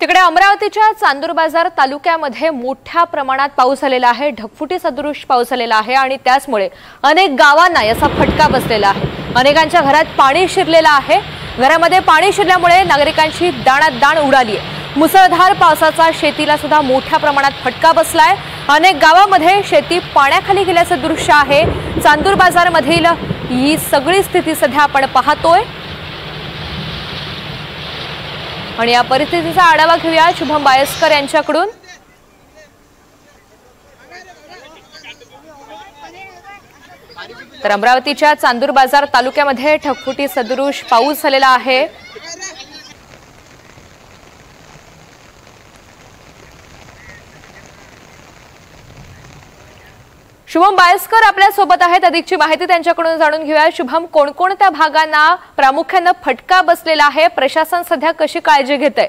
तिकडे अमरावतीच्या चांदूर बाजार तालुक्यामध्ये मोठ्या प्रमाणात पाऊस झालेला आहे। ढगफुटी सदृश पाऊस झालेला आहे आणि त्याचमुळे अनेक गावांना याचा फटका बसलेला आहे। अनेकांच्या घरात पाणी शिरलेलं आहे। घरामध्ये पाणी शिरल्यामुळे नागरिकांची दाणादाण उडाली आहे। मुसळधार पावसाचा शेतीला सुद्धा मोठ्या प्रमाणात फटका बसलाय। अनेक गावांमध्ये शेती पाण्याखाली गेल्याचं दृश्य आहे। चांदूर बाजारमधील ही सगळी स्थिती सध्या आपण पाहतोय आणि या परिस्थितीचा आढावा घेऊया शुभम बायस्कर यांच्याकडून। तर अमरावतीच्या चांदूर बाजार तालुक्यामध्ये ढगफुटी सदृश पाऊस झालेला आहे। शुभम बायस्कर आपल्या सोबत आहेत, अधिकची माहिती त्यांच्याकडून जाणून घेऊया। शुभम, कोणकोणत्या भागांना प्रामुख्याने फटका बसलेला आहे? प्रशासन सध्या कशी काळजी घेतंय?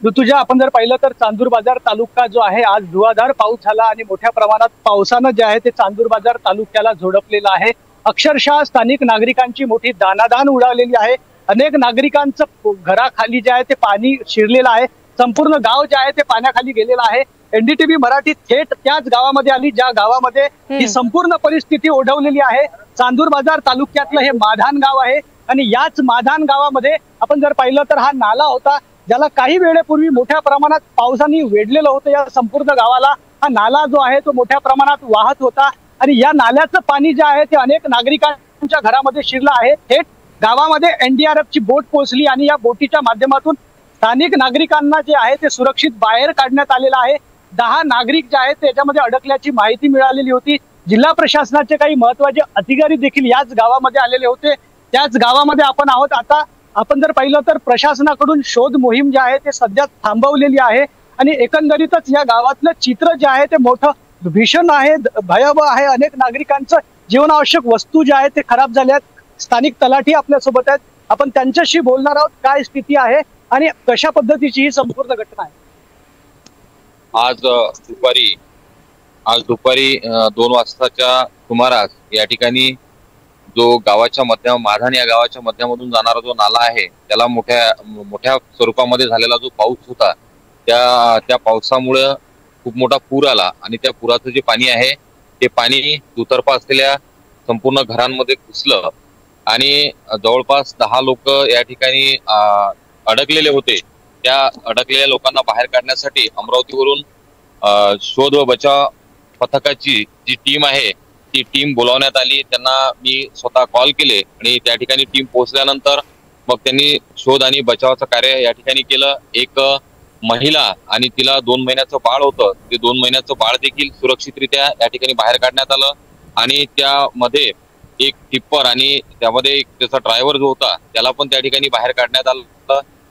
ऋतुजा, आपण जर पाहिलं तर चांदूर बाजार तालुका जो आहे आज धुवाधार पाऊस झाला आणि मोठ्या प्रमाणात पावसानं जे आहे ते चांदूर बाजार तालुक्याला झोडपलेलं आहे। अक्षरशः स्थानिक नागरिकांची मोठी दाणादाण उडालेली आहे। अनेक नागरिकांचं घराखाली जे आहे ते पाणी शिरलेलं आहे। संपूर्ण गाव जे आहे ते पाण्याखाली गेलेलं आहे। एनडीटीव्ही मराठी थेट त्याच गावामध्ये आली ज्या गावामध्ये ही संपूर्ण परिस्थिती ओढवलेली आहे। चांदूर बाजार तालुक्यातलं हे माधान गाव आहे आणि याच माधान गावामध्ये आपण जर पाहिलं तर हा नाला होता ज्याला काही वेळेपूर्वी मोठ्या प्रमाणात पावसाने वेढलेलं होतं। या संपूर्ण गावाला हा नाला जो आहे तो मोठ्या प्रमाणात वाहत होता आणि या नाल्याचं पाणी जे आहे ते अनेक नागरिकांच्या घरामध्ये शिरलं आहे। थेट गावामध्ये एनडीआरएफची बोट पोहोचली आणि या बोटीच्या माध्यमातून स्थानिक नागरिकांना जे आहे ते सुरक्षित बाहेर काढण्यात आलेलं आहे। 10 नागरिक जे आहेत त्याच्यामध्ये अडकल्याची माहिती मिळालेली होती। जिल्हा प्रशासनाचे काही महत्त्वाचे अधिकारी देखील याच गावामध्ये आलेले होते। त्याच गावामध्ये आपण आहोत। आता आपण जर पाहिलं तर प्रशासनाकडून शोध मोहीम जी आहे ते सध्या थांबवलेली आहे आणि एकंदरीतच या गावातलं चित्र जे आहे ते मोठं भीषण आहे, भयावह आहे। अनेक नागरिकांचं जीवनावश्यक वस्तू ज्या आहेत ते खराब झाल्यात। स्थानिक तलाठी आपल्या सोबत आहेत, आपण त्यांच्याशी बोलणार आहोत। काय स्थिती आहे आणि कशा पद्धतीची ही संपूर्ण घटना आहे? आज दुपारी 2 वाजताच्या सुमारास या ठिकाणी जो गावाच्या माधान या गावाच्या मध्यामधून जाणारा जो नाला आहे त्याला मोठ्या स्वरूपामध्ये झालेला जो पाऊस होता त्या पावसामुळे खूप मोठा पूर आला आणि त्या पुराचं जे पाणी आहे ते पाणी दुतर्फा असलेल्या संपूर्ण घरांमध्ये घुसलं आणि जवळपास 10 लोक या ठिकाणी अडकलेले होते। त्या अडकलेल्या लोकांना बाहेर काढण्यासाठी अमरावतीवरून शोध व बचाव पथकाची जी टीम आहे ती टीम बोलावण्यात आली। त्यांना मी स्वतः कॉल केले आणि त्या ठिकाणी टीम पोहोचल्यानंतर मग त्यांनी शोध आणि बचावाचं कार्य या ठिकाणी केलं। एक महिला आणि तिला 2 महिन्याचं बाळ होतं, ते 2 महिन्याचं बाळ देखील सुरक्षितरित्या या ठिकाणी बाहेर काढण्यात आलं आणि त्यामध्ये एक टिप्पर आणि त्यामध्ये त्याचा ड्रायव्हर जो होता त्याला पण त्या ठिकाणी बाहेर काढण्यात आलं।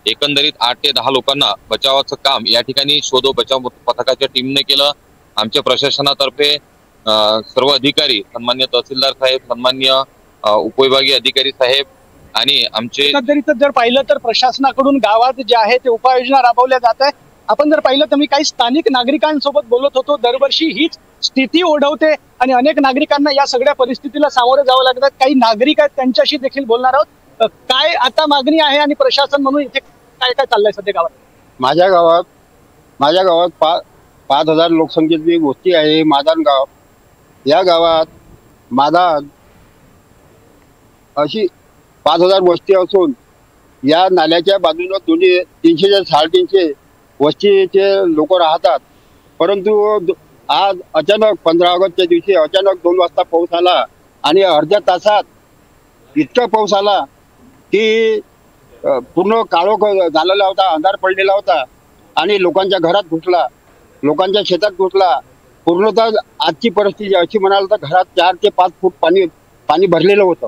एकंदरीत 8 ते 10 लोकांना बचावाचं काम या ठिकाणी शोध व बचाव पथकाच्या टीमने केलं। आमच्या प्रशासनातर्फे सर्व अधिकारी, सन्मान्य तहसीलदार साहेब, सन्मान्य उपविभागीय अधिकारी साहेब आणि आमचे एकंदरीत जर पाहिलं तर प्रशासनाकडून गावात जे आहे ते उपाययोजना राबवल्या जात आहे। आपण जर पाहिलं तर मी काही स्थानिक नागरिकांसोबत बोलत होतो। दरवर्षी हीच स्थिती ओढवते आणि अनेक नागरिकांना या सगळ्या परिस्थितीला सामोरे जावं लागतं। काही नागरिक आहेत त्यांच्याशी देखील बोलणार आहोत। काय आता मागणी आहे आणि प्रशासन म्हणून इथे काय काय चाललंय सध्या गावात? माझ्या गावात 5000 लोकसंख्येची वस्ती आहे। माधान गाव, या गावात माधान अशी 5000 वस्ती असून या नाल्याच्या बाजूला 300 ते 350 वस्तीचे लोक राहतात। परंतु आज अचानक 15 ऑगस्टच्या दिवशी अचानक 2 वाजता पाऊस आला आणि अर्ध्या तासात इतका पाऊस आला की पूर्ण काळोख झालेला होता, अंधार पडलेला होता आणि लोकांच्या घरात घुसला, लोकांच्या शेतात घुसला। पूर्णतः आजची परिस्थिती अशी म्हणाल तर घरात 4 ते 5 फूट पाणी भरलेलं होतं।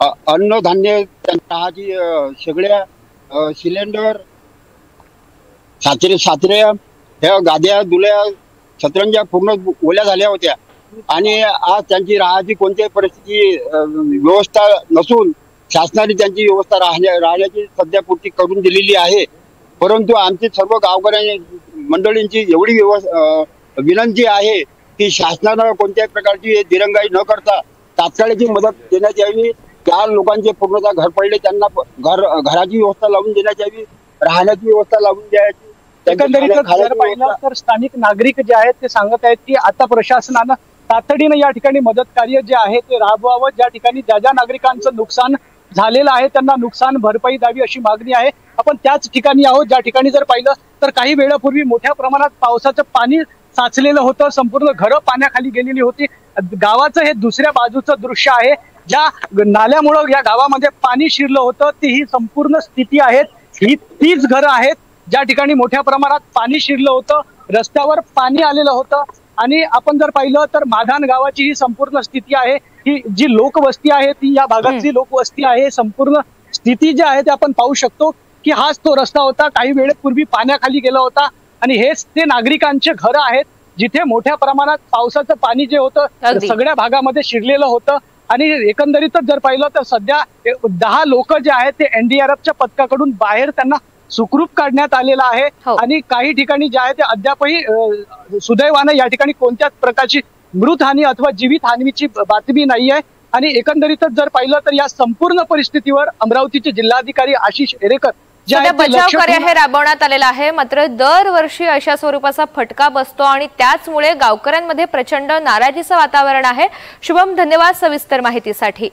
अन्नधान्य, चहाची सगळ्या सिलेंडर, साचऱ्या, ह्या गाद्या, दुल्या, छत्रंज्या पूर्ण ओल्या झाल्या होत्या आणि आज त्यांची राहायची कोणत्याही परिस्थिती व्यवस्था नसून शासनाने त्यांची व्यवस्था राहण्याची सध्यापूर्ती करून दिलेली आहे। परंतु आमची सर्व गावकरी मंडळींची एवढी विनंती आहे की शासनानं कोणत्याही प्रकारची दिरंगाई न करता तात्काळची मदत देण्यात यावी त्या लोकांचे पूर्णतः घर पडले, त्यांना घराची व्यवस्था लावून देण्यात यावी, राहण्याची व्यवस्था लावून द्यायची. एकंदरीत जर पाहिलं तर स्थानिक नागरिक जे आहेत ते सांगत आहेत की आता प्रशासनानं तातडीनं या ठिकाणी मदत कार्य जे आहे ते राबवावं. ज्या ठिकाणी ज्या नागरिकांचं नुकसान झालेलं आहे त्यांना नुकसान भरपाई द्यावी अशी मागणी आहे. आपण त्याच ठिकाणी आहोत ज्या ठिकाणी जर पाहिलं तर काही वेळापूर्वी मोठ्या प्रमाणात पावसाचं पाणी साचलेलं होतं, संपूर्ण घरं पाण्याखाली गेलेली होती. गावाचं हे दुसऱ्या बाजूचं दृश्य आहे. ज्या नाल्यामुळं या गावामध्ये पाणी शिरलं होतं ती ही संपूर्ण स्थिती आहे. ही तीच घरं आहेत ज्या ठिकाणी मोठ्या प्रमाणात पाणी शिरलं होतं, रस्त्यावर पाणी आलेलं होतं. आणि आपण जर पाहिलं तर माधान गावाची ही संपूर्ण स्थिती आहे. ही जी लोकवस्ती आहे ती या भागातली लोकवस्ती आहे. संपूर्ण स्थिती जी आहे ते आपण पाहू शकतो की हाच तो रस्ता होता, काही वेळेपूर्वी पाण्याखाली गेला होता. आणि हेच ते नागरिकांचे घर आहेत जिथे मोठ्या प्रमाणात पावसाचं पाणी जे होतं सगळ्या भागामध्ये शिरलेलं होतं. आणि एकंदरीतच जर पाहिलं तर सध्या 10 लोक जे आहेत ते एनडीआरएफच्या पथकाकडून बाहेर त्यांना सुखरूप काढण्यात आलेला आहे. आणि काही ठिकाणी जे आहे ते अद्यापही सुदैवानं या ठिकाणी कोणत्याच प्रकारची मृतहानी अथवा जीवितहानीची बातमी नाही आहे. आणि एकंदरीतच जर पाहिलं तर या संपूर्ण परिस्थितीवर अमरावतीचे जिल्हाधिकारी आशिष एरेकर बचाव कार्य हे राबवण्यात आलेलं आहे. मात्र दरवर्षी अशा स्वरूपाचा फटका बसतो आणि त्याचमुळे गावकऱ्यांमध्ये प्रचंड नाराजीचं वातावरण आहे. शुभम, धन्यवाद सविस्तर माहितीसाठी.